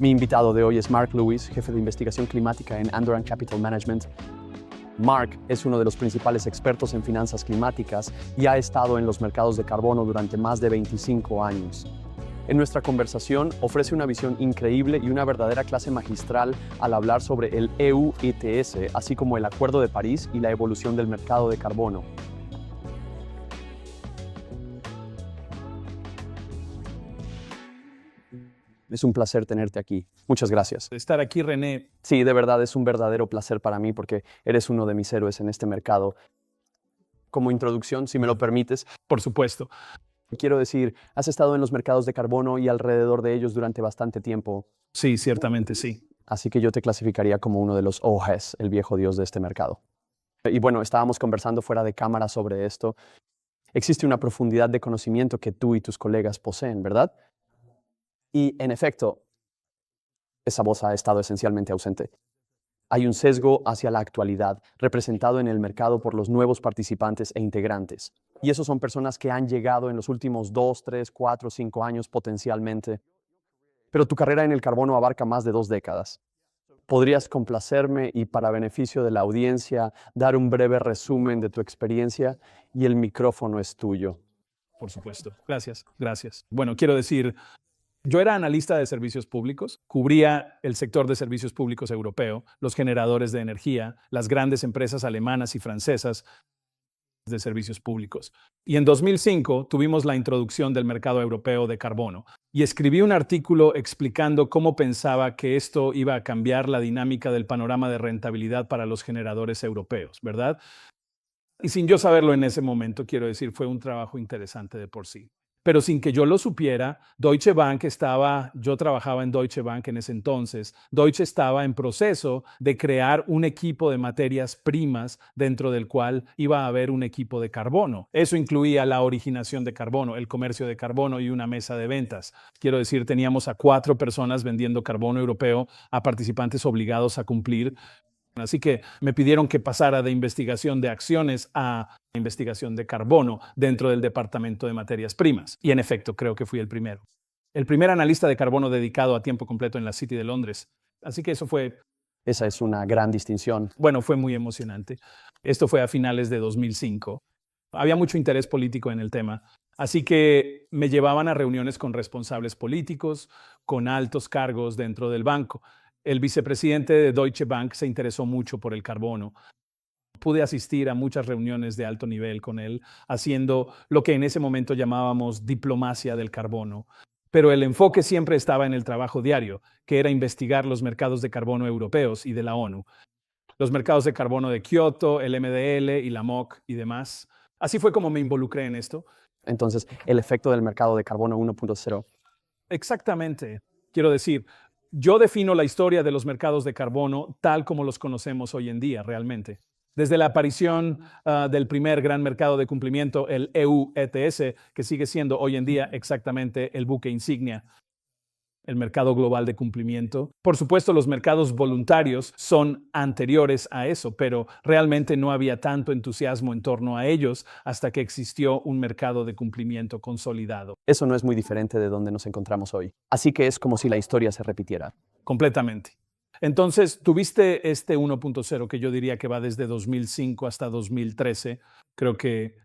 Mi invitado de hoy es Mark Lewis, jefe de investigación climática en Andorran Capital Management. Mark es uno de los principales expertos en finanzas climáticas y ha estado en los mercados de carbono durante más de 25 años. En nuestra conversación ofrece una visión increíble y una verdadera clase magistral al hablar sobre el EU ETS, así como el Acuerdo de París y la evolución del mercado de carbono. Es un placer tenerte aquí. Muchas gracias. Estar aquí, René. Sí, de verdad es un verdadero placer para mí porque eres uno de mis héroes en este mercado. Como introducción, si me lo permites, Por supuesto. quiero decir, has estado en los mercados de carbono y alrededor de ellos durante bastante tiempo. Sí, ciertamente sí. Así que yo te clasificaría como uno de los OGs, el viejo dios de este mercado. Y bueno, estábamos conversando fuera de cámara sobre esto. Existe una profundidad de conocimiento que tú y tus colegas poseen, ¿verdad? Y en efecto, esa voz ha estado esencialmente ausente. Hay un sesgo hacia la actualidad, representado en el mercado por los nuevos participantes e integrantes. Y esos son personas que han llegado en los últimos 2, 3, 4, 5 años potencialmente. Pero tu carrera en el carbono abarca más de 2 décadas. ¿Podrías complacerme y, para beneficio de la audiencia, dar un breve resumen de tu experiencia? Y el micrófono es tuyo. Por supuesto. Gracias. Bueno, quiero decir, yo era analista de servicios públicos, cubría el sector de servicios públicos europeo, los generadores de energía, las grandes empresas alemanas y francesas de servicios públicos. Y en 2005 tuvimos la introducción del mercado europeo de carbono y escribí un artículo explicando cómo pensaba que esto iba a cambiar la dinámica del panorama de rentabilidad para los generadores europeos, ¿verdad? Y sin yo saberlo en ese momento, quiero decir, fue un trabajo interesante de por sí. Pero sin que yo lo supiera, yo trabajaba en Deutsche Bank en ese entonces. Deutsche estaba en proceso de crear un equipo de materias primas dentro del cual iba a haber un equipo de carbono. Eso incluía la originación de carbono, el comercio de carbono y una mesa de ventas. Quiero decir, teníamos a 4 personas vendiendo carbono europeo a participantes obligados a cumplir. Así que me pidieron que pasara de investigación de acciones a investigación de carbono dentro del departamento de materias primas. Y en efecto, creo que fui el primero. El primer analista de carbono dedicado a tiempo completo en la City de Londres. Así que Esa es una gran distinción. fue muy emocionante. Esto fue a finales de 2005. Había mucho interés político en el tema. Así que me llevaban a reuniones con responsables políticos, con altos cargos dentro del banco. El vicepresidente de Deutsche Bank se interesó mucho por el carbono. Pude asistir a muchas reuniones de alto nivel con él, haciendo lo que en ese momento llamábamos diplomacia del carbono. Pero el enfoque siempre estaba en el trabajo diario, que era investigar los mercados de carbono europeos y de la ONU. Los mercados de carbono de Kioto, el MDL y la MOC y demás. Así fue como me involucré en esto. Entonces, el efecto del mercado de carbono 1.0. Exactamente. Quiero decir, yo defino la historia de los mercados de carbono tal como los conocemos hoy en día, realmente. Desde la aparición del primer gran mercado de cumplimiento, el EU ETS, que sigue siendo hoy en día exactamente el buque insignia, el mercado global de cumplimiento. Por supuesto, los mercados voluntarios son anteriores a eso, pero realmente no había tanto entusiasmo en torno a ellos hasta que existió un mercado de cumplimiento consolidado. Eso no es muy diferente de donde nos encontramos hoy. Así que es como si la historia se repitiera. Completamente. Entonces, tuviste este 1.0 que yo diría que va desde 2005 hasta 2013. Creo que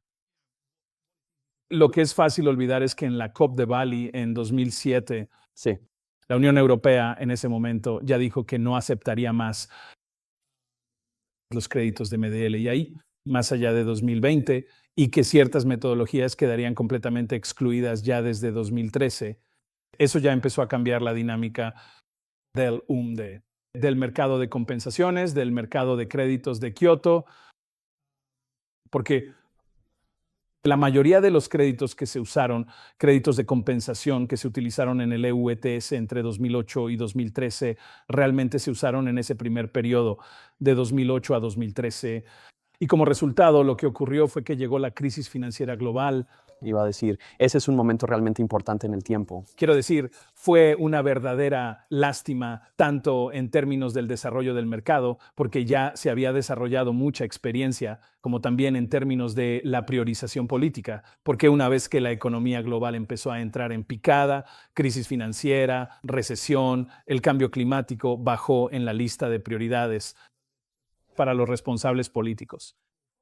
lo que es fácil olvidar es que en la COP de Bali en 2007, Sí. la Unión Europea en ese momento ya dijo que no aceptaría más los créditos de MDL y ahí, más allá de 2020, y que ciertas metodologías quedarían completamente excluidas ya desde 2013. Eso ya empezó a cambiar la dinámica del mercado de compensaciones, del mercado de créditos de Kioto, porque la mayoría de los créditos que se usaron, créditos de compensación que se utilizaron en el EU ETS entre 2008 y 2013, realmente se usaron en ese primer periodo de 2008 a 2013. Y como resultado, lo que ocurrió fue que llegó la crisis financiera global Iba a decir, ese es un momento realmente importante en el tiempo. Quiero decir, fue una verdadera lástima, tanto en términos del desarrollo del mercado, porque ya se había desarrollado mucha experiencia, como también en términos de la priorización política, porque una vez que la economía global empezó a entrar en picada, crisis financiera, recesión, el cambio climático bajó en la lista de prioridades para los responsables políticos.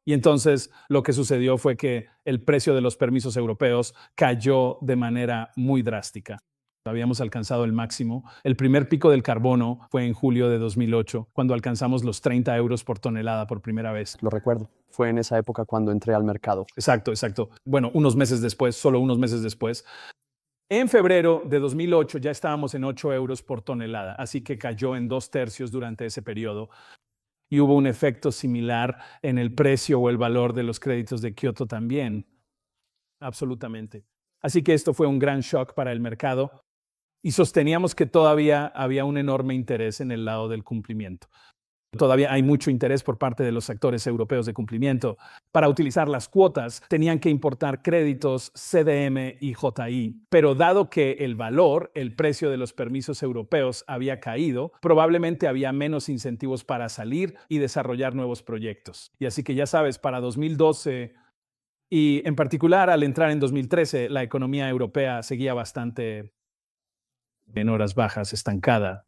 Y entonces lo que sucedió fue que el precio de los permisos europeos cayó de manera muy drástica. Habíamos alcanzado el máximo. El primer pico del carbono fue en julio de 2008, cuando alcanzamos los 30 euros por tonelada por primera vez. Lo recuerdo. Fue en esa época cuando entré al mercado. Exacto, exacto. Bueno, unos meses después, solo unos meses después. En febrero de 2008 ya estábamos en 8 euros por tonelada, así que cayó en 2/3 durante ese periodo. Y hubo un efecto similar en el precio o el valor de los créditos de Kioto también. Absolutamente. Así que esto fue un gran shock para el mercado y sosteníamos que todavía había un enorme interés en el lado del cumplimiento. Todavía hay mucho interés por parte de los actores europeos de cumplimiento. Para utilizar las cuotas, tenían que importar créditos CDM y JI, pero dado que el valor, el precio de los permisos europeos había caído, probablemente había menos incentivos para salir y desarrollar nuevos proyectos. Y así que ya sabes, para 2012 y en particular al entrar en 2013, la economía europea seguía bastante en horas bajas, estancada.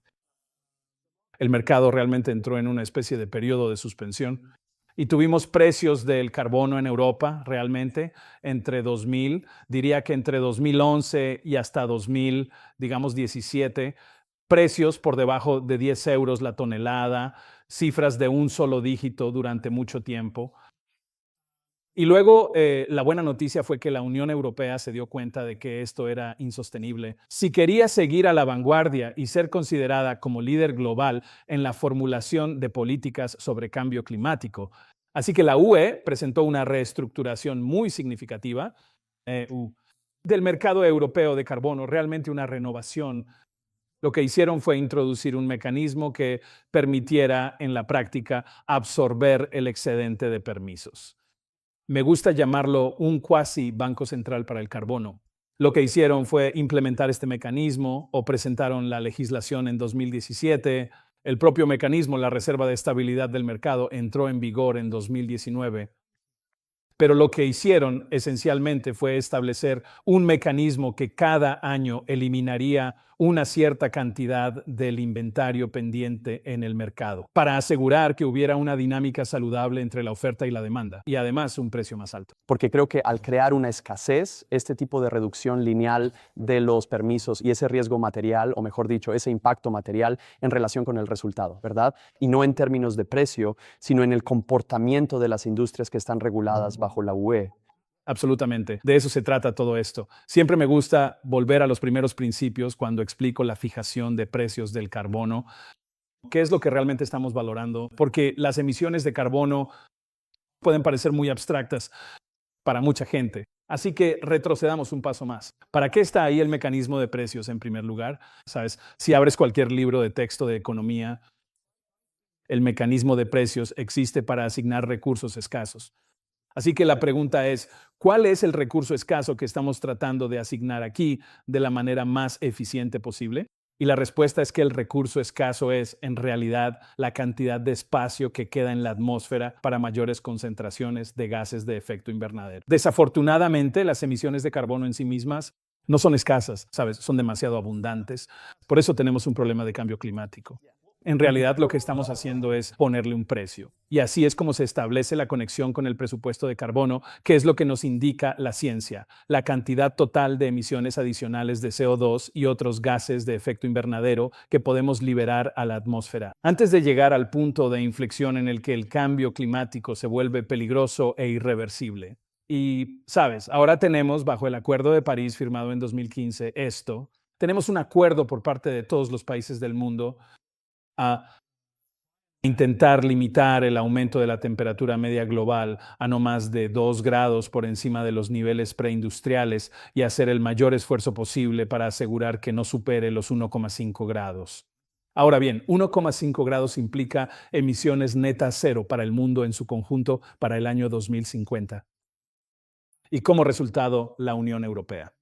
El mercado realmente entró en una especie de periodo de suspensión y tuvimos precios del carbono en Europa realmente entre 2000, diría que entre 2011 y hasta 2000, digamos 17, precios por debajo de 10 euros la tonelada, cifras de un solo dígito durante mucho tiempo. Y luego la buena noticia fue que la Unión Europea se dio cuenta de que esto era insostenible. Si quería seguir a la vanguardia y ser considerada como líder global en la formulación de políticas sobre cambio climático. Así que la UE presentó una reestructuración muy significativa del mercado europeo de carbono, realmente una renovación. Lo que hicieron fue introducir un mecanismo que permitiera en la práctica absorber el excedente de permisos. Me gusta llamarlo un cuasi Banco Central para el carbono. Lo que hicieron fue implementar este mecanismo o presentaron la legislación en 2017. El propio mecanismo, la Reserva de Estabilidad del Mercado, entró en vigor en 2019. Pero lo que hicieron esencialmente fue establecer un mecanismo que cada año eliminaría una cierta cantidad del inventario pendiente en el mercado para asegurar que hubiera una dinámica saludable entre la oferta y la demanda y además un precio más alto. Porque creo que al crear una escasez, este tipo de reducción lineal de los permisos y ese riesgo material, o mejor dicho, ese impacto material en relación con el resultado, ¿verdad? Y no en términos de precio, sino en el comportamiento de las industrias que están reguladas bajo la UE. Absolutamente. De eso se trata todo esto. Siempre me gusta volver a los primeros principios cuando explico la fijación de precios del carbono. ¿Qué es lo que realmente estamos valorando? Porque las emisiones de carbono pueden parecer muy abstractas para mucha gente. Así que retrocedamos un paso más. ¿Para qué está ahí el mecanismo de precios en primer lugar? ¿Sabes? Si abres cualquier libro de texto de economía, el mecanismo de precios existe para asignar recursos escasos. Así que la pregunta es, ¿cuál es el recurso escaso que estamos tratando de asignar aquí de la manera más eficiente posible? Y la respuesta es que el recurso escaso es, en realidad, la cantidad de espacio que queda en la atmósfera para mayores concentraciones de gases de efecto invernadero. Desafortunadamente, las emisiones de carbono en sí mismas no son escasas, ¿sabes? Son demasiado abundantes. Por eso tenemos un problema de cambio climático. En realidad lo que estamos haciendo es ponerle un precio. Y así es como se establece la conexión con el presupuesto de carbono, que es lo que nos indica la ciencia, la cantidad total de emisiones adicionales de CO2 y otros gases de efecto invernadero que podemos liberar a la atmósfera. Antes de llegar al punto de inflexión en el que el cambio climático se vuelve peligroso e irreversible. Y, sabes, ahora tenemos, bajo el Acuerdo de París firmado en 2015, tenemos un acuerdo por parte de todos los países del mundo a intentar limitar el aumento de la temperatura media global a no más de 2 grados por encima de los niveles preindustriales y hacer el mayor esfuerzo posible para asegurar que no supere los 1,5 grados. Ahora bien, 1,5 grados implica emisiones netas cero para el mundo en su conjunto para el año 2050. y como resultado la Unión Europea.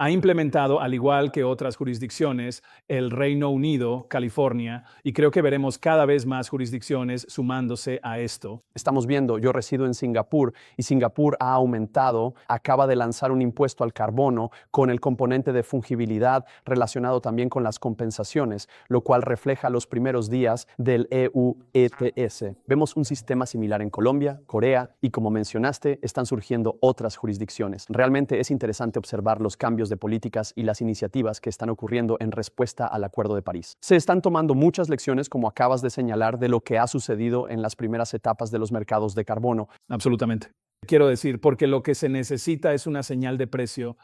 Ha implementado, al igual que otras jurisdicciones, el Reino Unido, California, y creo que veremos cada vez más jurisdicciones sumándose a esto. Estamos viendo, yo resido en Singapur y Singapur ha aumentado, acaba de lanzar un impuesto al carbono con el componente de fungibilidad relacionado también con las compensaciones, lo cual refleja los primeros días del EU ETS. Vemos un sistema similar en Colombia, Corea y, como mencionaste, están surgiendo otras jurisdicciones. Realmente es interesante observar los cambios de políticas y las iniciativas que están ocurriendo en respuesta al Acuerdo de París. Se están tomando muchas lecciones, como acabas de señalar, de lo que ha sucedido en las primeras etapas de los mercados de carbono. Absolutamente. Quiero decir, porque lo que se necesita es una señal de precio.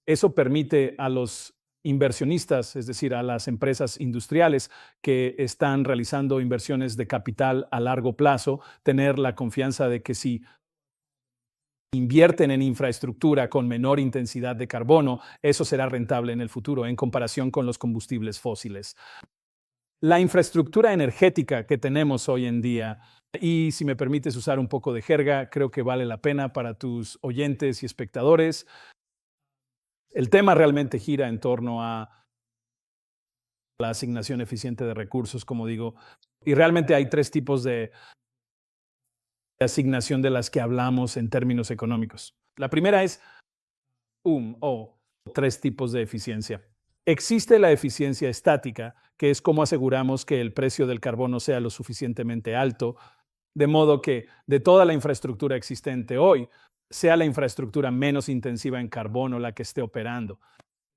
Eso permite a los inversionistas, es decir, a las empresas industriales que están realizando inversiones de capital a largo plazo, tener la confianza de que si invierten en infraestructura con menor intensidad de carbono, eso será rentable en el futuro en comparación con los combustibles fósiles. La infraestructura energética que tenemos hoy en día, y si me permites usar un poco de jerga, creo que vale la pena para tus oyentes y espectadores. El tema realmente gira en torno a la asignación eficiente de recursos, como digo, y realmente hay tres tipos de asignación de las que hablamos en términos económicos. La primera es tres tipos de eficiencia. Existe la eficiencia estática, que es cómo aseguramos que el precio del carbono sea lo suficientemente alto, de modo que de toda la infraestructura existente hoy, sea la infraestructura menos intensiva en carbono la que esté operando,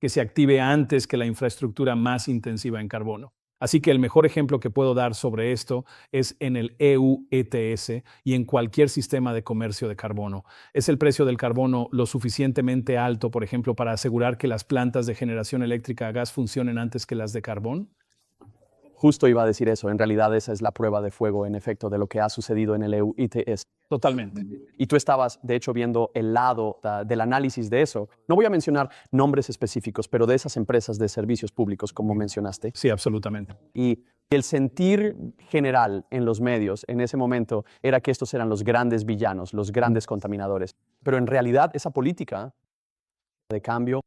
que se active antes que la infraestructura más intensiva en carbono. Así que el mejor ejemplo que puedo dar sobre esto es en el EU ETS y en cualquier sistema de comercio de carbono. ¿Es el precio del carbono lo suficientemente alto, por ejemplo, para asegurar que las plantas de generación eléctrica a gas funcionen antes que las de carbón? Justo iba a decir eso. En realidad esa es la prueba de fuego, en efecto, de lo que ha sucedido en el EU ETS. Totalmente. Y tú estabas, de hecho, viendo el lado del análisis de eso. No voy a mencionar nombres específicos, pero de esas empresas de servicios públicos, como mencionaste. Sí, absolutamente. Y el sentir general en los medios en ese momento era que estos eran los grandes villanos, los grandes contaminadores. Pero en realidad esa política de cambio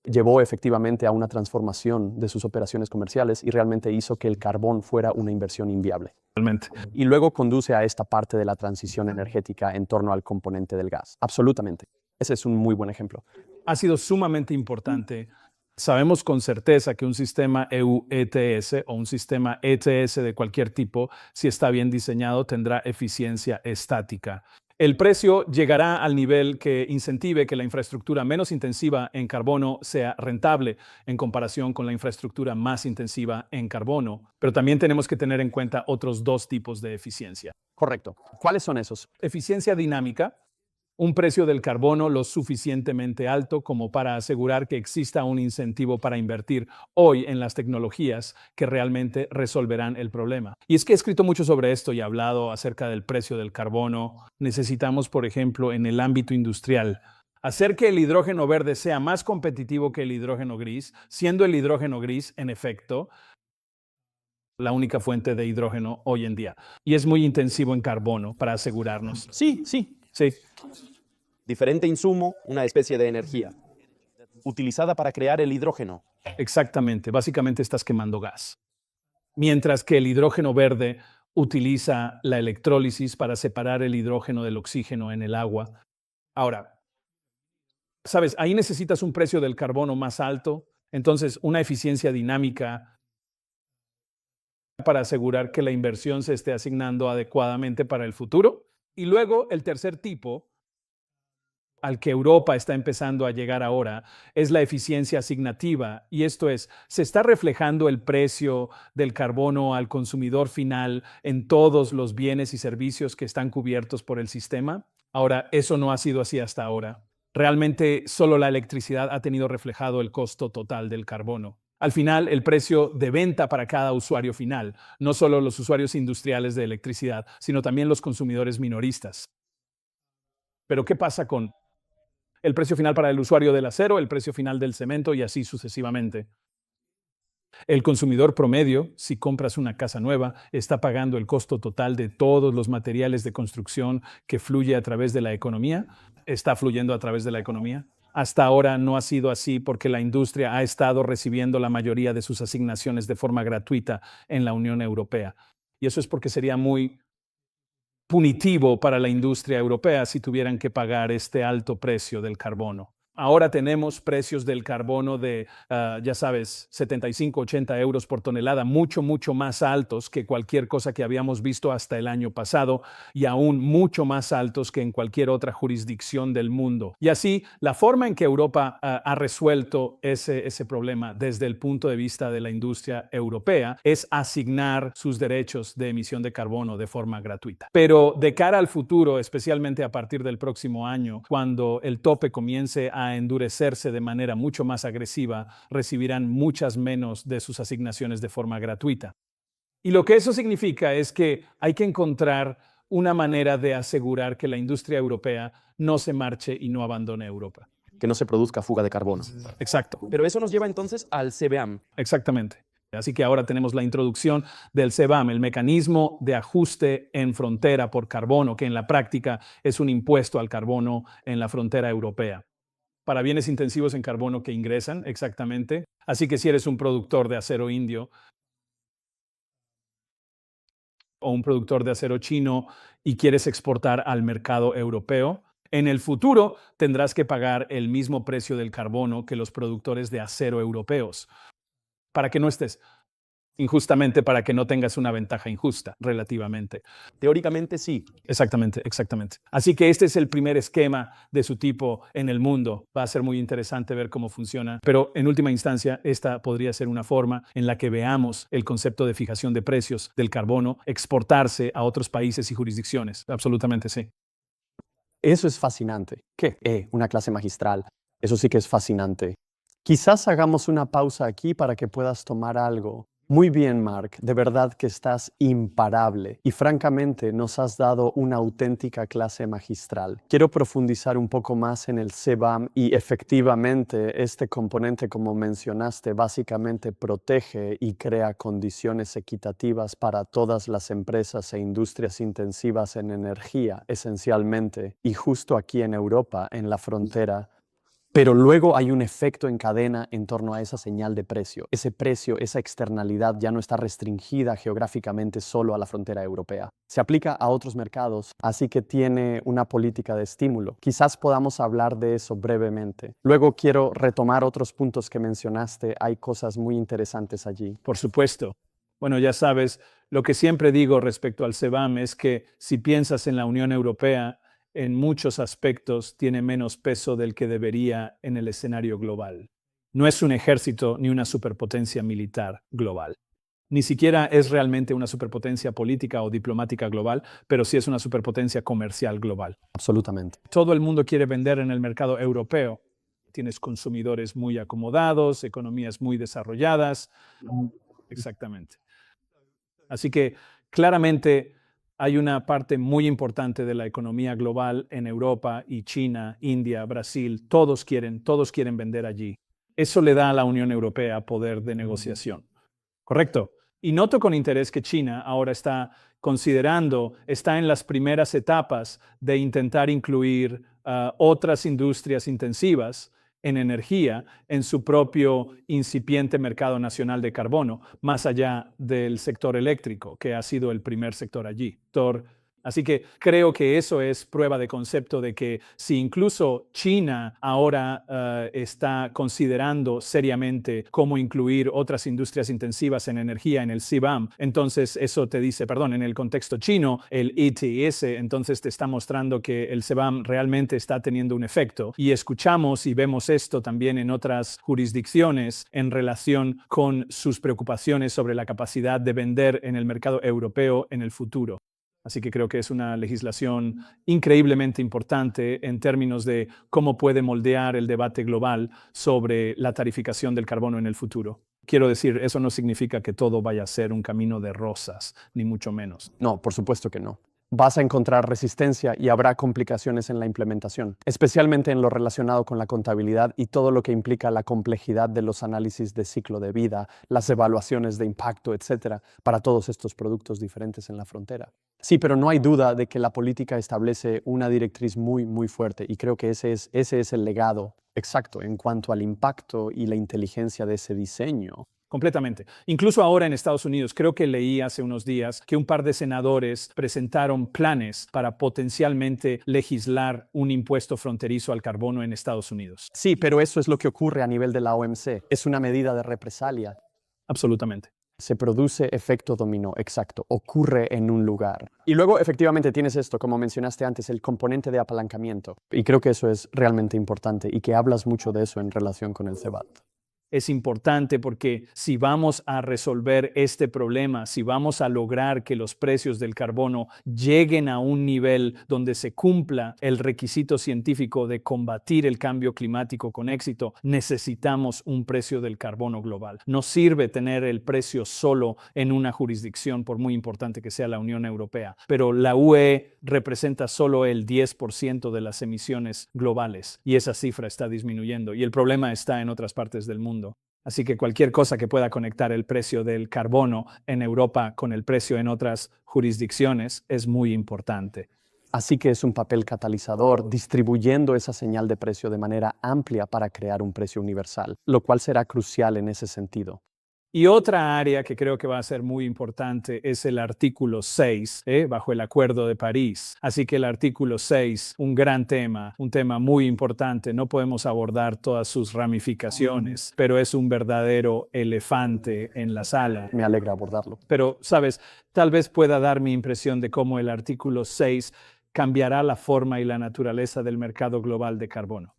llevó efectivamente a una transformación de sus operaciones comerciales y realmente hizo que el carbón fuera una inversión inviable. Realmente. Y luego conduce a esta parte de la transición energética en torno al componente del gas. Absolutamente. Ese es un muy buen ejemplo. Ha sido sumamente importante. Sabemos con certeza que un sistema EU ETS o un sistema ETS de cualquier tipo, si está bien diseñado, tendrá eficiencia estática. El precio llegará al nivel que incentive que la infraestructura menos intensiva en carbono sea rentable en comparación con la infraestructura más intensiva en carbono. Pero también tenemos que tener en cuenta otros dos tipos de eficiencia. Correcto. ¿Cuáles son esos? Eficiencia dinámica. Un precio del carbono lo suficientemente alto como para asegurar que exista un incentivo para invertir hoy en las tecnologías que realmente resolverán el problema. Y es que he escrito mucho sobre esto y he hablado acerca del precio del carbono. Necesitamos, por ejemplo, en el ámbito industrial, hacer que el hidrógeno verde sea más competitivo que el hidrógeno gris, siendo el hidrógeno gris, en efecto, la única fuente de hidrógeno hoy en día. Y es muy intensivo en carbono para asegurarnos. Sí, Sí. diferente insumo, una especie de energía, utilizada para crear el hidrógeno. Exactamente, básicamente estás quemando gas. Mientras que el hidrógeno verde utiliza la electrólisis para separar el hidrógeno del oxígeno en el agua. Ahora, sabes, ahí necesitas un precio del carbono más alto, entonces una eficiencia dinámica para asegurar que la inversión se esté asignando adecuadamente para el futuro. Y luego el tercer tipo, al que Europa está empezando a llegar ahora, es la eficiencia asignativa. Y esto es, se está reflejando el precio del carbono al consumidor final en todos los bienes y servicios que están cubiertos por el sistema. Ahora, eso no ha sido así hasta ahora. Realmente solo la electricidad ha tenido reflejado el costo total del carbono. Al final, el precio de venta para cada usuario final, no solo los usuarios industriales de electricidad, sino también los consumidores minoristas. Pero ¿qué pasa con el precio final para el usuario del acero, el precio final del cemento y así sucesivamente? El consumidor promedio, si compras una casa nueva, está pagando el costo total de todos los materiales de construcción que fluye a través de la economía. Está fluyendo a través de la economía. Hasta ahora no ha sido así porque la industria ha estado recibiendo la mayoría de sus asignaciones de forma gratuita en la Unión Europea. Y eso es porque sería muy punitivo para la industria europea si tuvieran que pagar este alto precio del carbono. Ahora tenemos precios del carbono de, ya sabes, 75, 80 euros por tonelada, mucho más altos que cualquier cosa que habíamos visto hasta el año pasado y aún mucho más altos que en cualquier otra jurisdicción del mundo. Y así, la forma en que Europa ha resuelto ese problema desde el punto de vista de la industria europea es asignar sus derechos de emisión de carbono de forma gratuita. Pero de cara al futuro, especialmente a partir del próximo año, cuando el tope comience a endurecerse de manera mucho más agresiva, recibirán muchas menos de sus asignaciones de forma gratuita. Y lo que eso significa es que hay que encontrar una manera de asegurar que la industria europea no se marche y no abandone Europa. Que no se produzca fuga de carbono. Exacto. Pero eso nos lleva entonces al CBAM. Exactamente. Así que ahora tenemos la introducción del CBAM, el mecanismo de ajuste en frontera por carbono, que en la práctica es un impuesto al carbono en la frontera europea. Para bienes intensivos en carbono que ingresan, exactamente. Así que si eres un productor de acero indio o un productor de acero chino y quieres exportar al mercado europeo, en el futuro tendrás que pagar el mismo precio del carbono que los productores de acero europeos, para que no estés injustamente, para que no tengas una ventaja injusta relativamente. Teóricamente sí. Exactamente. Así que este es el primer esquema de su tipo en el mundo. Va a ser muy interesante ver cómo funciona, pero en última instancia, esta podría ser una forma en la que veamos el concepto de fijación de precios del carbono exportarse a otros países y jurisdicciones. Absolutamente sí. Eso es fascinante. ¿Qué? Una clase magistral. Eso sí que es fascinante. Quizás hagamos una pausa aquí para que puedas tomar algo. Muy bien, Mark. De verdad que estás imparable y francamente nos has dado una auténtica clase magistral. Quiero profundizar un poco más en el CBAM y efectivamente este componente, como mencionaste, básicamente protege y crea condiciones equitativas para todas las empresas e industrias intensivas en energía, esencialmente, y justo aquí en Europa, en la frontera. Pero luego hay un efecto en cadena en torno a esa señal de precio. Ese precio, esa externalidad ya no está restringida geográficamente solo a la frontera europea. Se aplica a otros mercados, así que tiene una política de estímulo. Quizás podamos hablar de eso brevemente. Luego quiero retomar otros puntos que mencionaste. Hay cosas muy interesantes allí. Por supuesto. Bueno, ya sabes, lo que siempre digo respecto al CBAM es que si piensas en la Unión Europea, en muchos aspectos tiene menos peso del que debería en el escenario global. No es un ejército ni una superpotencia militar global. Ni siquiera es realmente una superpotencia política o diplomática global, pero sí es una superpotencia comercial global. Absolutamente. Todo el mundo quiere vender en el mercado europeo. Tienes consumidores muy acomodados, economías muy desarrolladas. Exactamente. Así que claramente hay una parte muy importante de la economía global en Europa y China, India, Brasil. Todos quieren vender allí. Eso le da a la Unión Europea poder de negociación. ¿Correcto? Y noto con interés que China ahora está en las primeras etapas de intentar incluir otras industrias intensivas en energía en su propio incipiente mercado nacional de carbono, más allá del sector eléctrico, que ha sido el primer sector allí. Así que creo que eso es prueba de concepto de que si incluso China ahora está considerando seriamente cómo incluir otras industrias intensivas en energía en el CBAM, entonces eso te dice, en el contexto chino, el ETS, entonces te está mostrando que el CBAM realmente está teniendo un efecto. Y escuchamos y vemos esto también en otras jurisdicciones en relación con sus preocupaciones sobre la capacidad de vender en el mercado europeo en el futuro. Así que creo que es una legislación increíblemente importante en términos de cómo puede moldear el debate global sobre la tarificación del carbono en el futuro. Quiero decir, eso no significa que todo vaya a ser un camino de rosas, ni mucho menos. No, por supuesto que no. vas a encontrar resistencia y habrá complicaciones en la implementación, especialmente en lo relacionado con la contabilidad y todo lo que implica la complejidad de los análisis de ciclo de vida, las evaluaciones de impacto, etcétera, para todos estos productos diferentes en la frontera. Sí, pero no hay duda de que la política establece una directriz muy, muy fuerte y creo que ese es el legado exacto en cuanto al impacto y la inteligencia de ese diseño. Completamente. Incluso ahora en Estados Unidos, creo que leí hace unos días que un par de senadores presentaron planes para potencialmente legislar un impuesto fronterizo al carbono en Estados Unidos. Sí, pero eso es lo que ocurre a nivel de la OMC. Es una medida de represalia. Absolutamente. Se produce efecto dominó, exacto, ocurre en un lugar. Y luego efectivamente tienes esto, como mencionaste antes, el componente de apalancamiento. Y creo que eso es realmente importante y que hablas mucho de eso en relación con el CBAT. Es importante porque si vamos a resolver este problema, si vamos a lograr que los precios del carbono lleguen a un nivel donde se cumpla el requisito científico de combatir el cambio climático con éxito, necesitamos un precio del carbono global. No sirve tener el precio solo en una jurisdicción, por muy importante que sea la Unión Europea, pero la UE representa solo el 10% de las emisiones globales y esa cifra está disminuyendo y el problema está en otras partes del mundo. Así que cualquier cosa que pueda conectar el precio del carbono en Europa con el precio en otras jurisdicciones es muy importante. Así que es un papel catalizador, distribuyendo esa señal de precio de manera amplia para crear un precio universal, lo cual será crucial en ese sentido. Y otra área que creo que va a ser muy importante es el artículo 6, bajo el Acuerdo de París. Así que el artículo 6, un gran tema, un tema muy importante. No podemos abordar todas sus ramificaciones, pero es un verdadero elefante en la sala. Me alegra abordarlo. Pero, sabes, tal vez pueda dar mi impresión de cómo el artículo 6 cambiará la forma y la naturaleza del mercado global de carbono.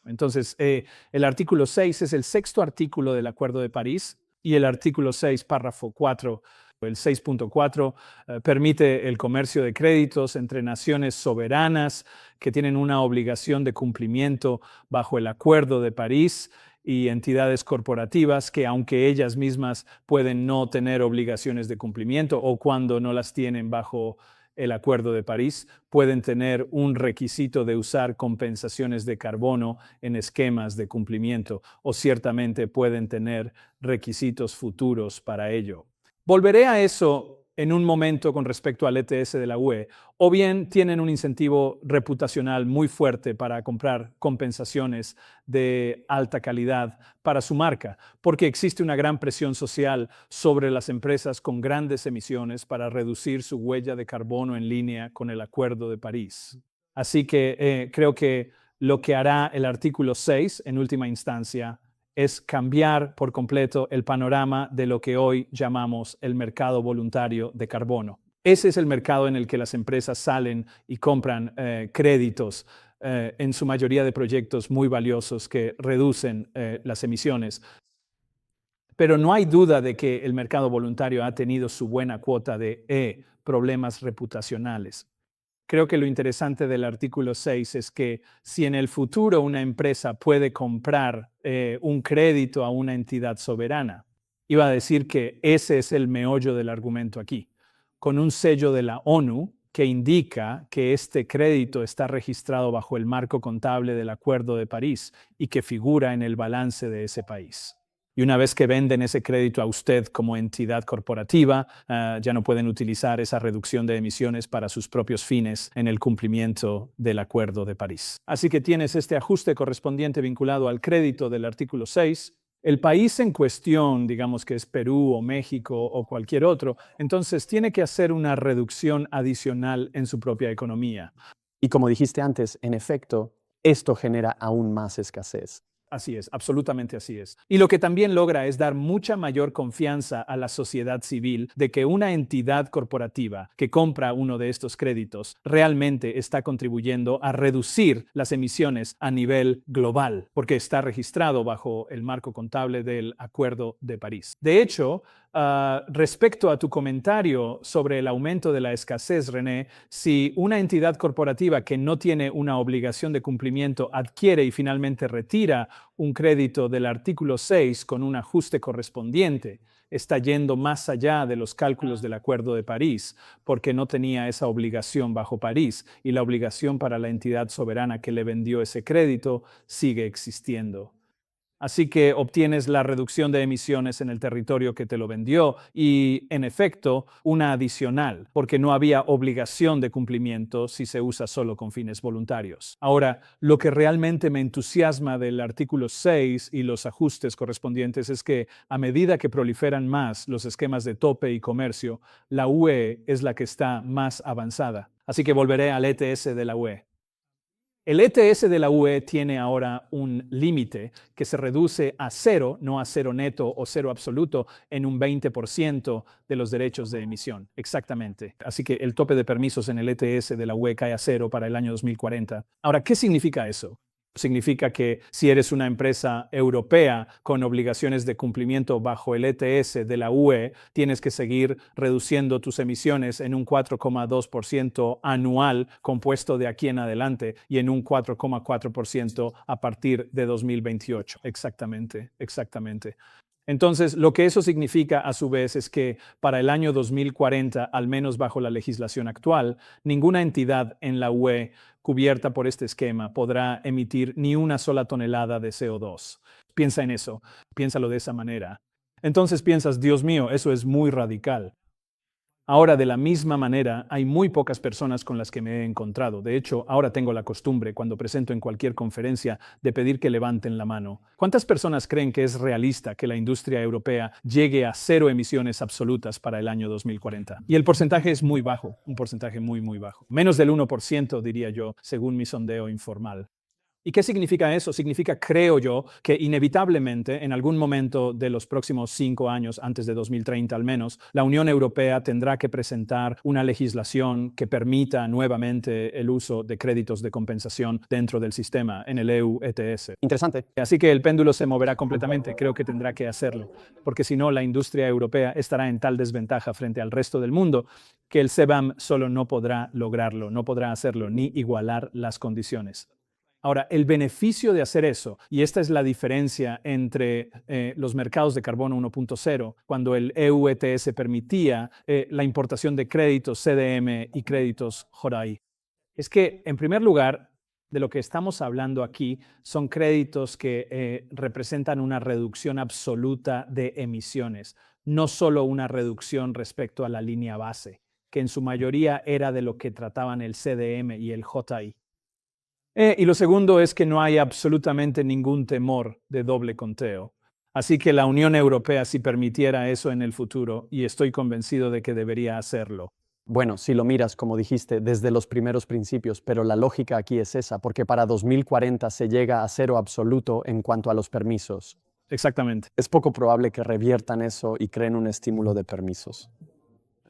Entonces, el artículo 6 es el sexto artículo del Acuerdo de París. Y el artículo 6, párrafo 4, el 6.4, permite el comercio de créditos entre naciones soberanas que tienen una obligación de cumplimiento bajo el Acuerdo de París y entidades corporativas que, aunque ellas mismas pueden no tener obligaciones de cumplimiento o cuando no las tienen bajo el Acuerdo de París, pueden tener un requisito de usar compensaciones de carbono en esquemas de cumplimiento o ciertamente pueden tener requisitos futuros para ello. Volveré a eso en un momento con respecto al ETS de la UE, o bien tienen un incentivo reputacional muy fuerte para comprar compensaciones de alta calidad para su marca, porque existe una gran presión social sobre las empresas con grandes emisiones para reducir su huella de carbono en línea con el Acuerdo de París. Así que creo que lo que hará el artículo 6 en última instancia es cambiar por completo el panorama de lo que hoy llamamos el mercado voluntario de carbono. Ese es el mercado en el que las empresas salen y compran créditos en su mayoría de proyectos muy valiosos que reducen las emisiones. Pero no hay duda de que el mercado voluntario ha tenido su buena cuota de problemas reputacionales. Creo que lo interesante del artículo 6 es que si en el futuro una empresa puede comprar un crédito a una entidad soberana, iba a decir que ese es el meollo del argumento aquí, con un sello de la ONU que indica que este crédito está registrado bajo el marco contable del Acuerdo de París y que figura en el balance de ese país. Y una vez que venden ese crédito a usted como entidad corporativa, ya no pueden utilizar esa reducción de emisiones para sus propios fines en el cumplimiento del Acuerdo de París. Así que tienes este ajuste correspondiente vinculado al crédito del artículo 6. El país en cuestión, digamos que es Perú o México o cualquier otro, entonces tiene que hacer una reducción adicional en su propia economía. Y como dijiste antes, en efecto, esto genera aún más escasez. Así es, absolutamente así es. Y lo que también logra es dar mucha mayor confianza a la sociedad civil de que una entidad corporativa que compra uno de estos créditos realmente está contribuyendo a reducir las emisiones a nivel global, porque está registrado bajo el marco contable del Acuerdo de París. De hecho, respecto a tu comentario sobre el aumento de la escasez, René, si una entidad corporativa que no tiene una obligación de cumplimiento adquiere y finalmente retira un crédito del artículo 6 con un ajuste correspondiente, está yendo más allá de los cálculos del Acuerdo de París, porque no tenía esa obligación bajo París y la obligación para la entidad soberana que le vendió ese crédito sigue existiendo. Así que obtienes la reducción de emisiones en el territorio que te lo vendió y, en efecto, una adicional, porque no había obligación de cumplimiento si se usa solo con fines voluntarios. Ahora, lo que realmente me entusiasma del artículo 6 y los ajustes correspondientes es que, a medida que proliferan más los esquemas de tope y comercio, la UE es la que está más avanzada. Así que volveré al ETS de la UE. El ETS de la UE tiene ahora un límite que se reduce a cero, no a cero neto o cero absoluto, en un 20% de los derechos de emisión. Exactamente. Así que el tope de permisos en el ETS de la UE cae a cero para el año 2040. Ahora, ¿qué significa eso? Significa que si eres una empresa europea con obligaciones de cumplimiento bajo el ETS de la UE, tienes que seguir reduciendo tus emisiones en un 4,2% anual compuesto de aquí en adelante y en un 4,4% a partir de 2028. Exactamente. Entonces, lo que eso significa a su vez es que para el año 2040, al menos bajo la legislación actual, ninguna entidad en la UE cubierta por este esquema podrá emitir ni una sola tonelada de CO2. Piensa en eso, piénsalo de esa manera. Entonces piensas, Dios mío, eso es muy radical. Ahora, de la misma manera, hay muy pocas personas con las que me he encontrado. De hecho, ahora tengo la costumbre, cuando presento en cualquier conferencia, de pedir que levanten la mano. ¿Cuántas personas creen que es realista que la industria europea llegue a cero emisiones absolutas para el año 2040? Y el porcentaje es muy bajo, un porcentaje muy, muy bajo. Menos del 1%, diría yo, según mi sondeo informal. ¿Y qué significa eso? Significa, creo yo, que inevitablemente en algún momento de los próximos 5 años, antes de 2030 al menos, la Unión Europea tendrá que presentar una legislación que permita nuevamente el uso de créditos de compensación dentro del sistema, en el EU ETS. Interesante. Así que el péndulo se moverá completamente, creo que tendrá que hacerlo, porque si no, la industria europea estará en tal desventaja frente al resto del mundo que el CBAM solo no podrá lograrlo, no podrá hacerlo ni igualar las condiciones. Ahora, el beneficio de hacer eso, y esta es la diferencia entre los mercados de carbono 1.0, cuando el EU ETS permitía la importación de créditos CDM y créditos JORAI, es que, en primer lugar, de lo que estamos hablando aquí son créditos que representan una reducción absoluta de emisiones, no solo una reducción respecto a la línea base, que en su mayoría era de lo que trataban el CDM y el JI. Y lo segundo es que no hay absolutamente ningún temor de doble conteo. Así que la Unión Europea, si permitiera eso en el futuro, y estoy convencido de que debería hacerlo. Bueno, si lo miras, como dijiste, desde los primeros principios, pero la lógica aquí es esa, porque para 2040 se llega a cero absoluto en cuanto a los permisos. Exactamente. Es poco probable que reviertan eso y creen un estímulo de permisos.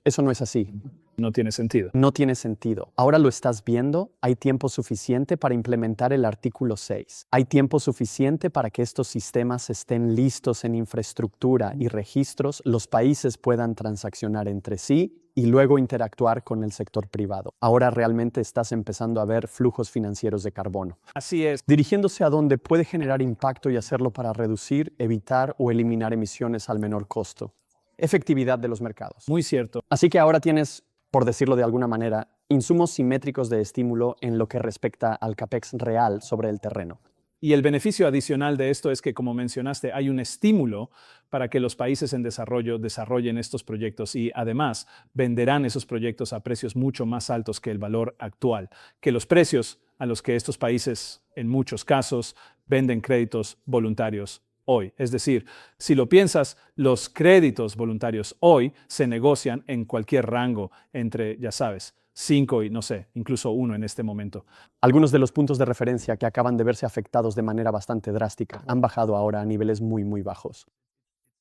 Eso no es así. No tiene sentido. No tiene sentido. Ahora lo estás viendo, hay tiempo suficiente para implementar el artículo 6. Hay tiempo suficiente para que estos sistemas estén listos en infraestructura y registros, los países puedan transaccionar entre sí y luego interactuar con el sector privado. Ahora realmente estás empezando a ver flujos financieros de carbono. Así es. Dirigiéndose a donde puede generar impacto y hacerlo para reducir, evitar o eliminar emisiones al menor costo. Efectividad de los mercados. Muy cierto. Así que ahora tienes, por decirlo de alguna manera, insumos simétricos de estímulo en lo que respecta al CAPEX real sobre el terreno. Y el beneficio adicional de esto es que, como mencionaste, hay un estímulo para que los países en desarrollo desarrollen estos proyectos y, además, venderán esos proyectos a precios mucho más altos que el valor actual, que los precios a los que estos países, en muchos casos, venden créditos voluntarios hoy. Es decir, si lo piensas, los créditos voluntarios hoy se negocian en cualquier rango entre, ya sabes, 5 y, no sé, incluso 1 en este momento. Algunos de los puntos de referencia que acaban de verse afectados de manera bastante drástica han bajado ahora a niveles muy, muy bajos.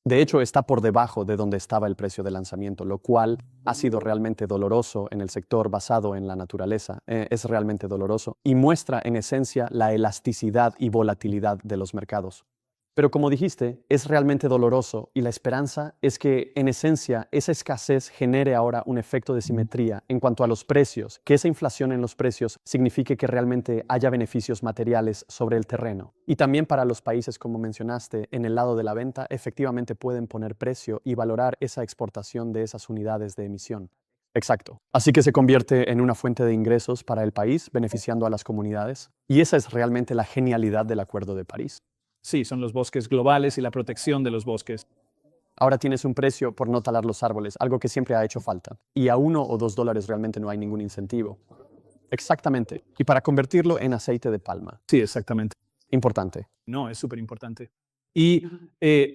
De hecho, está por debajo de donde estaba el precio de lanzamiento, lo cual ha sido realmente doloroso en el sector basado en la naturaleza. Es realmente doloroso y muestra en esencia la elasticidad y volatilidad de los mercados. Pero como dijiste, es realmente doloroso y la esperanza es que, en esencia, esa escasez genere ahora un efecto de simetría en cuanto a los precios, que esa inflación en los precios signifique que realmente haya beneficios materiales sobre el terreno. Y también para los países, como mencionaste, en el lado de la venta, efectivamente pueden poner precio y valorar esa exportación de esas unidades de emisión. Exacto. Así que se convierte en una fuente de ingresos para el país, beneficiando a las comunidades. Y esa es realmente la genialidad del Acuerdo de París. Sí, son los bosques globales y la protección de los bosques. Ahora tienes un precio por no talar los árboles, algo que siempre ha hecho falta. Y a $1 o $2 realmente no hay ningún incentivo. Exactamente. Y para convertirlo en aceite de palma. Sí, exactamente. Importante. No, es súper importante. Y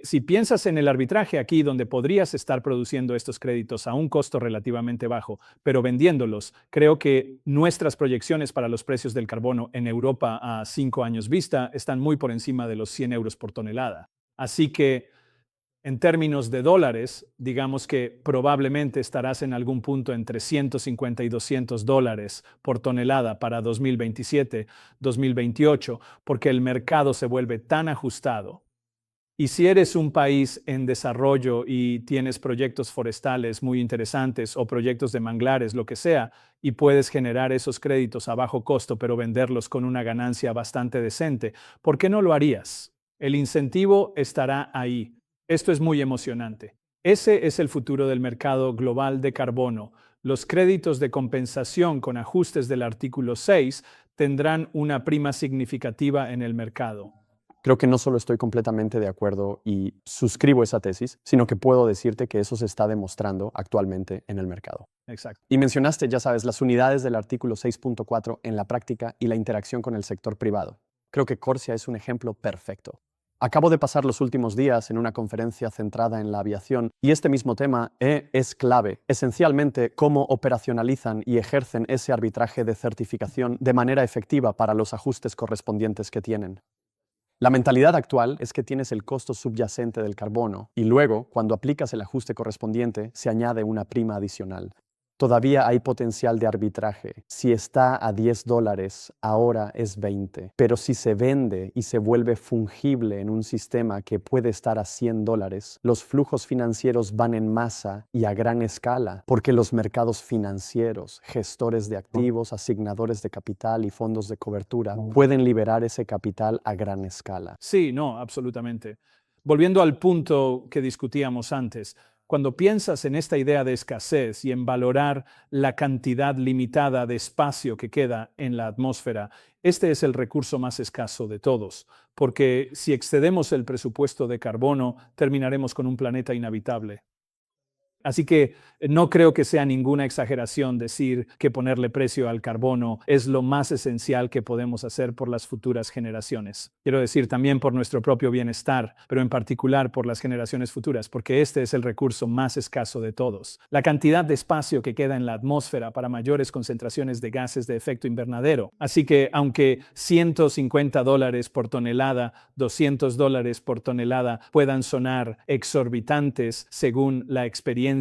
si piensas en el arbitraje aquí, donde podrías estar produciendo estos créditos a un costo relativamente bajo, pero vendiéndolos, creo que nuestras proyecciones para los precios del carbono en Europa a 5 años vista están muy por encima de los 100 euros por tonelada. Así que, en términos de dólares, digamos que probablemente estarás en algún punto entre 150 y $200 por tonelada para 2027, 2028, porque el mercado se vuelve tan ajustado. Y si eres un país en desarrollo y tienes proyectos forestales muy interesantes o proyectos de manglares, lo que sea, y puedes generar esos créditos a bajo costo, pero venderlos con una ganancia bastante decente, ¿por qué no lo harías? El incentivo estará ahí. Esto es muy emocionante. Ese es el futuro del mercado global de carbono. Los créditos de compensación con ajustes del artículo 6 tendrán una prima significativa en el mercado. Creo que no solo estoy completamente de acuerdo y suscribo esa tesis, sino que puedo decirte que eso se está demostrando actualmente en el mercado. Exacto. Y mencionaste, ya sabes, las unidades del artículo 6.4 en la práctica y la interacción con el sector privado. Creo que Corsia es un ejemplo perfecto. Acabo de pasar los últimos días en una conferencia centrada en la aviación y este mismo tema es clave, esencialmente cómo operacionalizan y ejercen ese arbitraje de certificación de manera efectiva para los ajustes correspondientes que tienen. La mentalidad actual es que tienes el costo subyacente del carbono y luego, cuando aplicas el ajuste correspondiente, se añade una prima adicional. Todavía hay potencial de arbitraje. Si está a $10, ahora es 20. Pero si se vende y se vuelve fungible en un sistema que puede estar a $100, los flujos financieros van en masa y a gran escala, porque los mercados financieros, gestores de activos, asignadores de capital y fondos de cobertura pueden liberar ese capital a gran escala. Sí, no, absolutamente. Volviendo al punto que discutíamos antes, cuando piensas en esta idea de escasez y en valorar la cantidad limitada de espacio que queda en la atmósfera, este es el recurso más escaso de todos, porque si excedemos el presupuesto de carbono, terminaremos con un planeta inhabitable. Así que no creo que sea ninguna exageración decir que ponerle precio al carbono es lo más esencial que podemos hacer por las futuras generaciones. Quiero decir también por nuestro propio bienestar, pero en particular por las generaciones futuras, porque este es el recurso más escaso de todos. La cantidad de espacio que queda en la atmósfera para mayores concentraciones de gases de efecto invernadero. Así que aunque $150 por tonelada, $200 por tonelada puedan sonar exorbitantes según la experiencia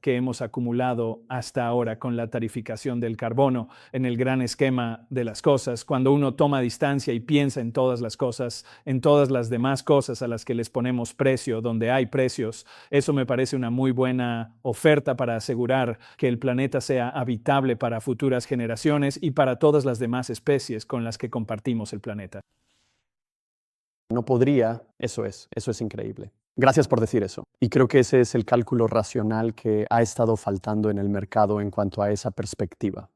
que hemos acumulado hasta ahora con la tarificación del carbono en el gran esquema de las cosas, cuando uno toma distancia y piensa en todas las cosas, en todas las demás cosas a las que les ponemos precio, donde hay precios, eso me parece una muy buena oferta para asegurar que el planeta sea habitable para futuras generaciones y para todas las demás especies con las que compartimos el planeta. No podría, eso es increíble. Gracias por decir eso. Y creo que ese es el cálculo racional que ha estado faltando en el mercado en cuanto a esa perspectiva.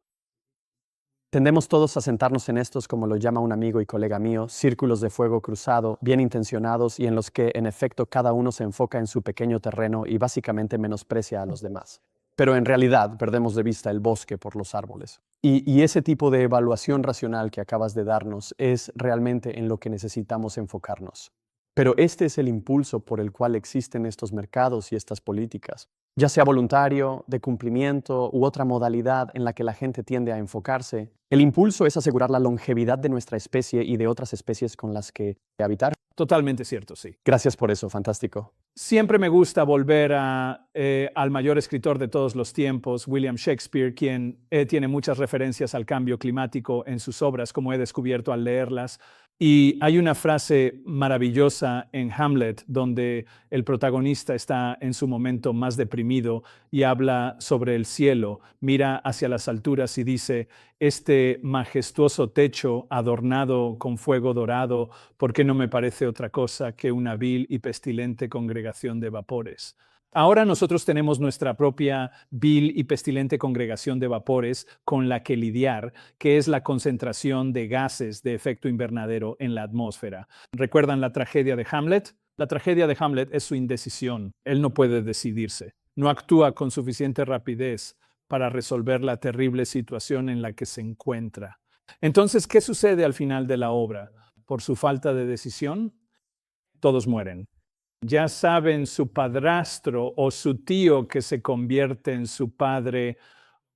Tendemos todos a sentarnos en estos, como lo llama un amigo y colega mío, círculos de fuego cruzado, bien intencionados y en los que, en efecto, cada uno se enfoca en su pequeño terreno y básicamente menosprecia a los demás. Pero en realidad perdemos de vista el bosque por los árboles. Y ese tipo de evaluación racional que acabas de darnos es realmente en lo que necesitamos enfocarnos. Pero este es el impulso por el cual existen estos mercados y estas políticas, ya sea voluntario, de cumplimiento u otra modalidad en la que la gente tiende a enfocarse. El impulso es asegurar la longevidad de nuestra especie y de otras especies con las que habitar. Totalmente cierto, sí. Gracias por eso, fantástico. Siempre me gusta volver al mayor escritor de todos los tiempos, William Shakespeare, quien tiene muchas referencias al cambio climático en sus obras, como he descubierto al leerlas. Y hay una frase maravillosa en Hamlet donde el protagonista está en su momento más deprimido y habla sobre el cielo, mira hacia las alturas y dice, este majestuoso techo adornado con fuego dorado, ¿por qué no me parece otra cosa que una vil y pestilente congregación de vapores? Ahora nosotros tenemos nuestra propia vil y pestilente congregación de vapores con la que lidiar, que es la concentración de gases de efecto invernadero en la atmósfera. ¿Recuerdan la tragedia de Hamlet? La tragedia de Hamlet es su indecisión. Él no puede decidirse. No actúa con suficiente rapidez para resolver la terrible situación en la que se encuentra. Entonces, ¿qué sucede al final de la obra? Por su falta de decisión, todos mueren. Ya saben, su padrastro o su tío que se convierte en su padre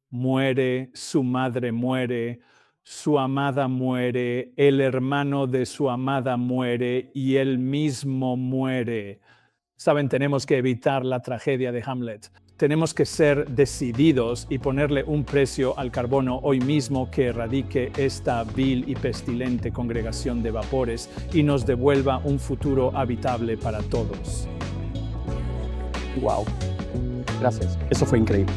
muere, su madre muere, su amada muere, el hermano de su amada muere y él mismo muere. Saben, tenemos que evitar la tragedia de Hamlet. Tenemos que ser decididos y ponerle un precio al carbono hoy mismo que erradique esta vil y pestilente congregación de vapores y nos devuelva un futuro habitable para todos. Wow. Gracias. Eso fue increíble.